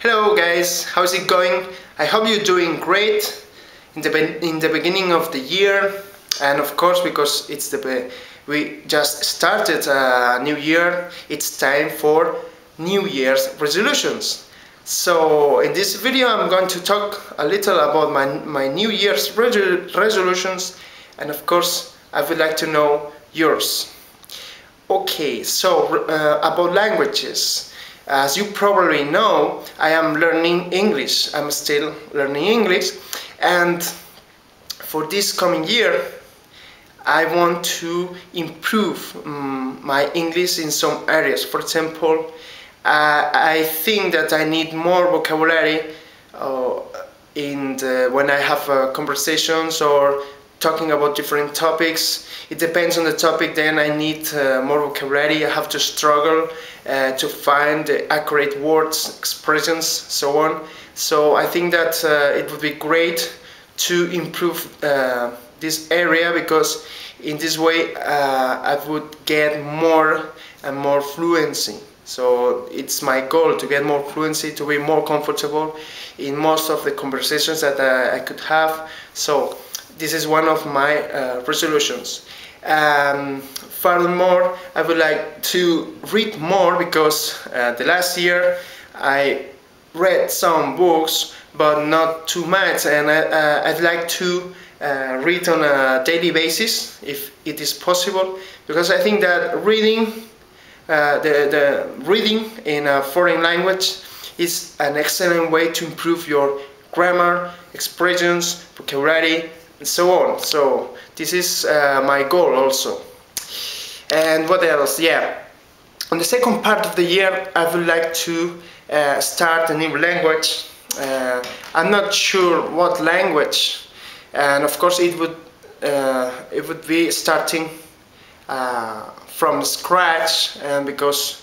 Hello guys, how's it going? I hope you're doing great in the beginning of the year, and of course because we just started a new year, it's time for New Year's resolutions. So in this video I'm going to talk a little about my New Year's resolutions, and of course I would like to know yours. Okay, so about languages. As you probably know, I am learning English. I'm still learning English, and for this coming year I want to improve my English in some areas. For example, I think that I need more vocabulary when I have conversations or talking about different topics. It depends on the topic, then I need more vocabulary. I have to struggle to find the accurate words, expressions, so on. So I think that it would be great to improve this area, because in this way I would get more and more fluency. So it's my goal to get more fluency, to be more comfortable in most of the conversations that I could have. So this is one of my resolutions. Furthermore, I would like to read more, because the last year I read some books, but not too much, and I'd like to read on a daily basis if it is possible, because I think that reading, the reading in a foreign language is an excellent way to improve your grammar, expressions, vocabulary, and so on. So this is my goal also. And what else? Yeah, on the second part of the year I would like to start a new language. I'm not sure what language, and of course it would be starting from scratch, because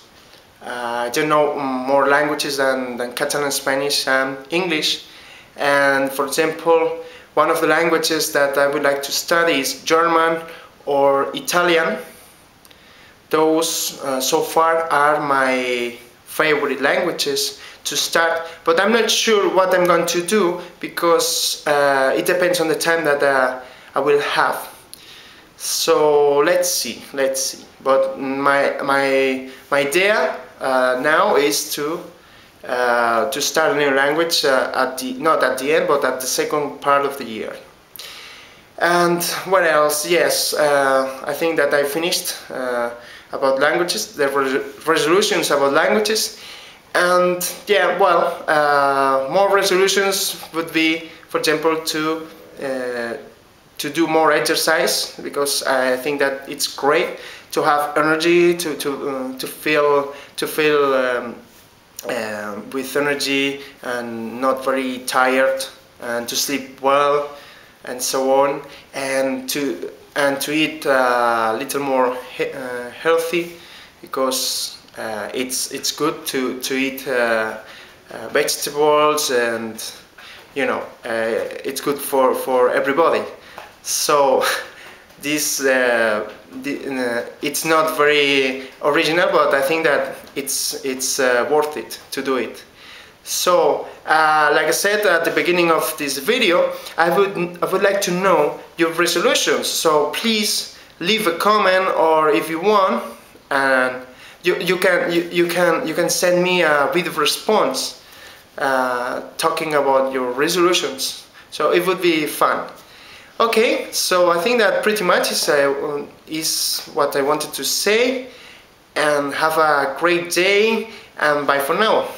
I don't know more languages than Catalan, Spanish and English. And for example, one of the languages that I would like to study is German or Italian. Those so far are my favorite languages to start, but I'm not sure what I'm going to do, because it depends on the time that I will have. So let's see. But my idea now is to start a new language not at the end, but at the second part of the year. And what else? Yes, I think that I finished about languages, the resolutions about languages. And yeah, well, more resolutions would be, for example, to do more exercise, because I think that it's great to have energy, to feel with energy and not very tired, and to sleep well, and so on, and to eat a little more healthy, because it's good to eat vegetables, and you know, it's good for everybody. So this it's not very original, but I think that it's worth it to do it. So like I said at the beginning of this video, I would like to know your resolutions. So please leave a comment, or if you want, and you can send me a video response talking about your resolutions. So it would be fun. Okay, so I think that pretty much is what I wanted to say, and have a great day, and bye for now.